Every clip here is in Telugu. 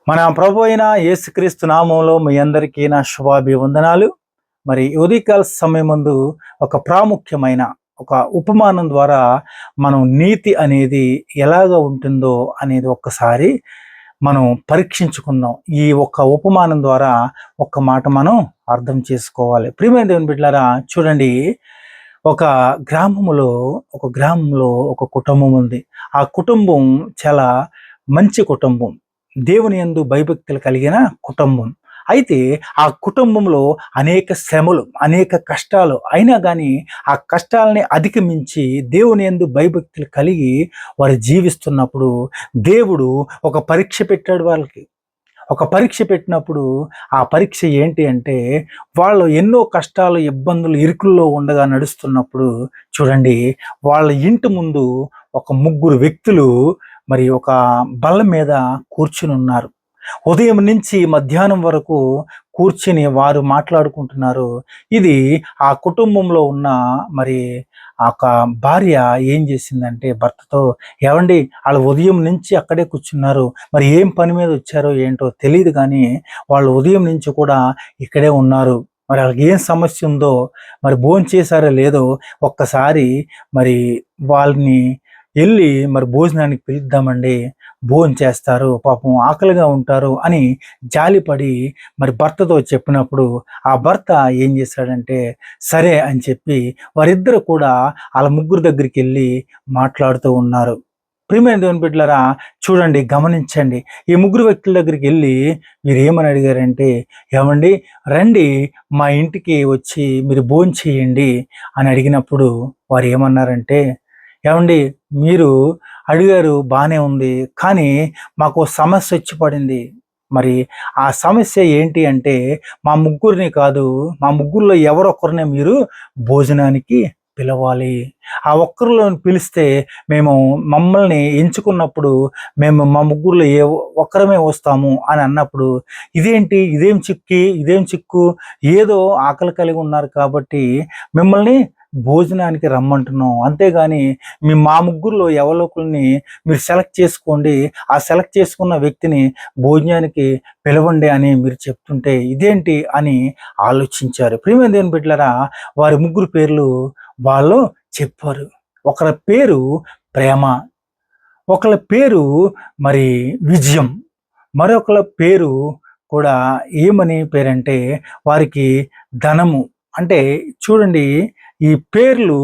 మన ప్రభు అయిన యేసుక్రీస్తు నామంలో మీ అందరికీ నా శుభాభివందనాలు. మరి ఉదయకాల సమయం ముందు ఒక ప్రాముఖ్యమైన ఒక ఉపమానం ద్వారా మనం నీతి అనేది ఎలాగ ఉంటుందో అనేది ఒక్కసారి మనం పరీక్షించుకుందాం. ఈ ఒక్క ఉపమానం ద్వారా ఒక్క మాట మనం అర్థం చేసుకోవాలి. ప్రియమైన దేవుని బిడ్డలారా, చూడండి, ఒక గ్రామంలో ఒక కుటుంబం ఉంది. ఆ కుటుంబం చాలా మంచి కుటుంబం, దేవుని యందు భయభక్తులు కలిగిన కుటుంబం. అయితే ఆ కుటుంబంలో అనేక శ్రమలు, అనేక కష్టాలు అయినా కానీ ఆ కష్టాలని అధిగమించి దేవుని యందు భయభక్తులు కలిగి వారు జీవిస్తున్నప్పుడు దేవుడు ఒక పరీక్ష పెట్టాడు వాళ్ళకి. ఒక పరీక్ష పెట్టినప్పుడు ఆ పరీక్ష ఏంటి అంటే, వాళ్ళు ఎన్నో కష్టాలు, ఇబ్బందులు, ఇరుకుల్లో ఉండగా నడుస్తున్నప్పుడు చూడండి, వాళ్ళ ఇంటి ముందు ఒక ముగ్గురు వ్యక్తులు మరి ఒక బల్ల మీద కూర్చుని ఉన్నారు. ఉదయం నుంచి మధ్యాహ్నం వరకు కూర్చుని వారు మాట్లాడుకుంటున్నారు. ఇది ఆ కుటుంబంలో ఉన్న మరి ఆ ఒక భార్య ఏం చేసిందంటే భర్తతో, ఏవండి, వాళ్ళు ఉదయం నుంచి అక్కడే కూర్చున్నారు, మరి ఏం పని మీద వచ్చారో ఏంటో తెలియదు, కానీ వాళ్ళు ఉదయం నుంచి కూడా ఇక్కడే ఉన్నారు, మరి వాళ్ళకి ఏం సమస్య ఉందో, మరి భోజనం చేశారో లేదో ఒక్కసారి మరి వాళ్ళని వెళ్ళి మరి భోజనానికి పిలుద్దామండి, భోజనం చేస్తారు, పాపం ఆకలిగా ఉంటారు అని జాలిపడి మరి భర్తతో చెప్పినప్పుడు ఆ భర్త ఏం చేశాడంటే సరే అని చెప్పి వారిద్దరు కూడా వాళ్ళ ముగ్గురు దగ్గరికి వెళ్ళి మాట్లాడుతూ ఉన్నారు. ప్రియమైన దేవుని బిడ్డలారా, చూడండి, గమనించండి. ఈ ముగ్గురు వ్యక్తుల దగ్గరికి వెళ్ళి మీరు ఏమని అడిగారంటే, ఏమండి, రండి మా ఇంటికి వచ్చి మీరు భోజనం చేయండి అని అడిగినప్పుడు వారు ఏమన్నారంటే, ఏమండి, మీరు అడిగారు బాగానే ఉంది, కానీ మాకు సమస్య వచ్చి పడింది. మరి ఆ సమస్య ఏంటి అంటే, మా ముగ్గురిని కాదు, మా ముగ్గురులో ఎవరొక్కరినే మీరు భోజనానికి పిలవాలి. ఆ ఒక్కరిలో పిలిస్తే మేము మమ్మల్ని ఎంచుకున్నప్పుడు మేము మా ముగ్గురులో ఒక్కరమే వస్తాము అని అన్నప్పుడు, ఇదేంటి, ఇదేం చిక్కు, ఏదో ఆకలి కలిగి ఉన్నారు కాబట్టి మిమ్మల్ని భోజనానికి రమ్మంటున్నాం, అంతేగాని మా ముగ్గురులో ఎవరో ఒకరిని మీరు సెలెక్ట్ చేసుకోండి, ఆ సెలెక్ట్ చేసుకున్న వ్యక్తిని భోజనానికి పిలవండి అని మీరు చెప్తుంటే ఇదేంటి అని ఆలోచించారు. ప్రియమైన దేవుని బిడ్డలారా, వారి ముగ్గురు పేర్లు వాళ్ళు చెప్పారు. ఒకరి పేరు ప్రేమ, ఒకరి పేరు మరి విజయం, మరొకరి పేరు కూడా ఏమని పేరంటే వారికి ధనము. అంటే చూడండి, ఈ పేర్లు,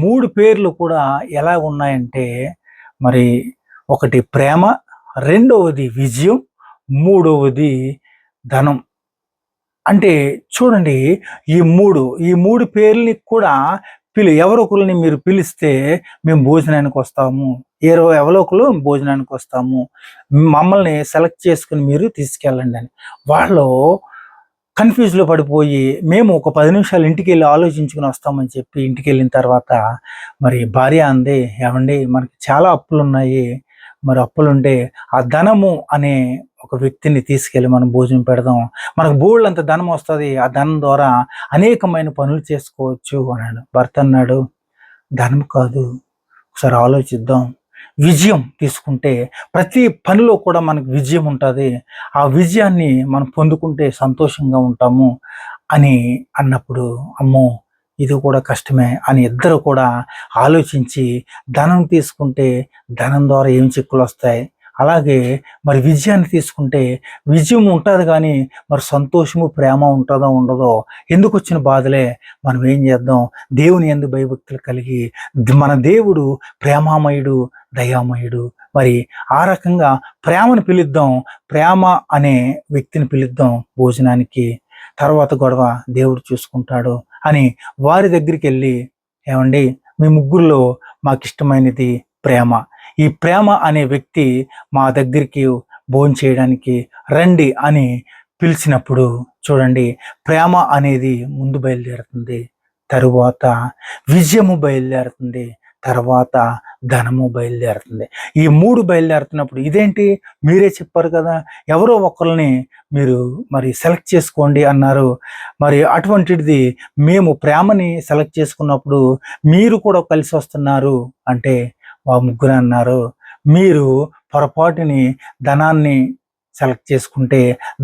3 పేర్లు కూడా ఎలా ఉన్నాయంటే, మరి ఒకటి ప్రేమ, రెండవది విజయం, మూడవది ధనం. అంటే చూడండి, ఈ మూడు పేర్లని కూడా ఎవరొకరిని మీరు పిలిస్తే మేము భోజనానికి వస్తాము, ఎవరో ఒకరు భోజనానికి వస్తాము, మమ్మల్ని సెలెక్ట్ చేసుకుని మీరు తీసుకెళ్ళండి అని. వాళ్ళు కన్ఫ్యూజ్లో పడిపోయి మేము ఒక 10 నిమిషాలు ఇంటికి వెళ్ళి ఆలోచించుకుని వస్తామని చెప్పి ఇంటికి వెళ్ళిన తర్వాత మరి భార్య అంది, ఏమండి, మనకి చాలా అప్పులు ఉన్నాయి, మరి అప్పులుంటే ఆ ధనము అనే ఒక వ్యక్తిని తీసుకెళ్ళి మనం భోజనం పెడదాం, మనకు బోళ్ళంత ధనం వస్తుంది, ఆ ధనం ద్వారా అనేకమైన పనులు చేసుకోవచ్చు అన్నాడు. భర్త అన్నాడు, ధనం కాదు, ఒకసారి ఆలోచిద్దాం. విజయం తీసుకుంటే ప్రతి పనిలో కూడా మనకు విజయం ఉంటుంది, ఆ విజయాన్ని మనం పొందుకుంటే సంతోషంగా ఉంటాము అని అన్నప్పుడు, అమ్మో, ఇది కూడా కష్టమే అని ఇద్దరు కూడా ఆలోచించి, ధనం తీసుకుంటే ధనం ద్వారా ఏం చిక్కులు వస్తాయి, అలాగే మరి విజయాన్ని తీసుకుంటే విజయం ఉంటుంది, కానీ మరి సంతోషము, ప్రేమ ఉంటుందో ఉండదో, ఎందుకు వచ్చిన బాధలే, మనం ఏం చేద్దాం, దేవుని యందు భయభక్తులు కలిగి మన దేవుడు ప్రేమామయుడు, దయామయుడు, మరి ఆ రకంగా ప్రేమను పిలుద్దాం, ప్రేమ అనే వ్యక్తిని పిలుద్దాం భోజనానికి, తర్వాత గొడవ దేవుడు చూసుకుంటాడు అని వారి దగ్గరికి వెళ్ళి, ఏమండి, మీ ముగ్గురులో మాకు ఇష్టమైనది ప్రేమ, ఈ ప్రేమ అనే వ్యక్తి మా దగ్గరికి భోజనం చేయడానికి రండి అని పిలిచినప్పుడు చూడండి, ప్రేమ అనేది ముందు బయలుదేరుతుంది, తరువాత విజయము బయలుదేరుతుంది, తర్వాత ధనము బయలుదేరుతుంది. ఈ 3 బయలుదేరుతున్నప్పుడు ఇదేంటి, మీరే చెప్పారు కదా, ఎవరో ఒకరిని మీరు మరి సెలెక్ట్ చేసుకోండి అన్నారు, మరి అటువంటిది మేము ప్రేమని సెలెక్ట్ చేసుకున్నప్పుడు మీరు కూడా కలిసి వస్తున్నారు అంటే, ముగ్గురు అన్నారు, మీరు పొరపాటుని ధనాన్ని సెలెక్ట్ చేసుకుంటే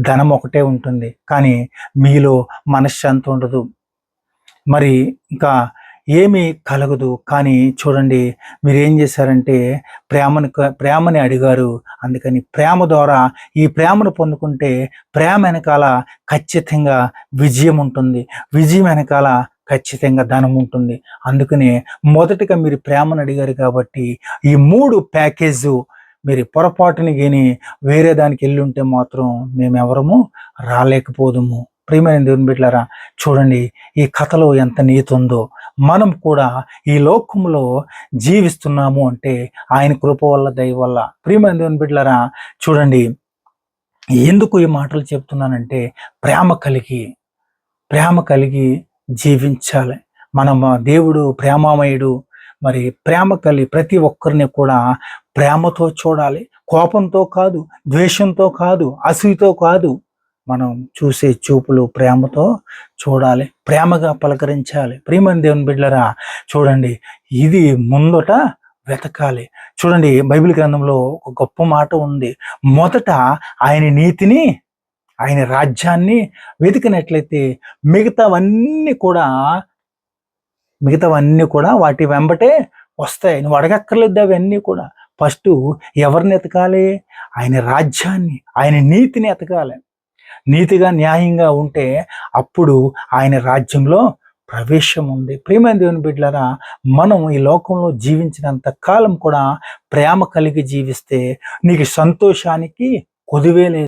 ధనం ఒకటే ఉంటుంది, కానీ మీలో మనశ్శాంతి ఉండదు, మరి ఇంకా ఏమీ కలగదు. కానీ చూడండి, మీరు ఏం చేశారంటే ప్రేమని అడిగారు. అందుకని ప్రేమ ద్వారా ఈ ప్రేమను పొందుకుంటే ప్రేమ వెనకాల ఖచ్చితంగా విజయం ఉంటుంది, విజయం వెనకాల ఖచ్చితంగా ధనం ఉంటుంది. అందుకనే మొదటిగా మీరు ప్రేమను అడిగారు కాబట్టి ఈ 3 ప్యాకేజు మీరు పొరపాటుని గిని వేరే దానికి వెళ్ళి ఉంటే మాత్రం మేమెవరము రాలేకపోదుము. ప్రియమైన దేవుని బిడ్డలారా, చూడండి ఈ కథలో ఎంత నీతి ఉందో. మనం కూడా ఈ లోకంలో జీవిస్తున్నాము అంటే ఆయన కృప వల్ల, దయ వల్ల. ప్రియమైన దేవుని బిడ్డలారా, చూడండి ఎందుకు ఈ మాటలు చెప్తున్నానంటే ప్రేమ కలిగి జీవించాలి. దేవుడు ప్రేమామయుడు. మరి ప్రేమ కలిగి ప్రతి ఒక్కరిని కూడా ప్రేమతో చూడాలి, కోపంతో కాదు, ద్వేషంతో కాదు, అసూయతో కాదు. మనం చూసే చూపులు ప్రేమతో చూడాలి, ప్రేమగా పలకరించాలి. ప్రియమైన దేవుని బిడ్డలారా, చూడండి ఇది ముందట వెతకాలి. చూడండి బైబిల్ గ్రంథంలో ఒక గొప్ప మాట ఉంది. మొదట ఆయన నీతిని, ఆయన రాజ్యాన్ని వెతికినట్లయితే మిగతావన్నీ కూడా వాటి వెంబటే వస్తాయి. నువ్వు అడగక్కర్లేదు అవన్నీ కూడా. ఫస్ట్ ఎవరిని ఎతకాలి? ఆయన రాజ్యాన్ని, ఆయన నీతిని ఎతకాలి. నీతిగా, న్యాయంగా ఉంటే అప్పుడు ఆయన రాజ్యంలో ప్రవేశం ఉంది. ప్రియమైన దేవుని బిడ్డలారా, మనం ఈ లోకంలో జీవించినంత కాలం కూడా ప్రేమ కలిగి జీవిస్తే నీకు సంతోషానికి కొదువే లేదు.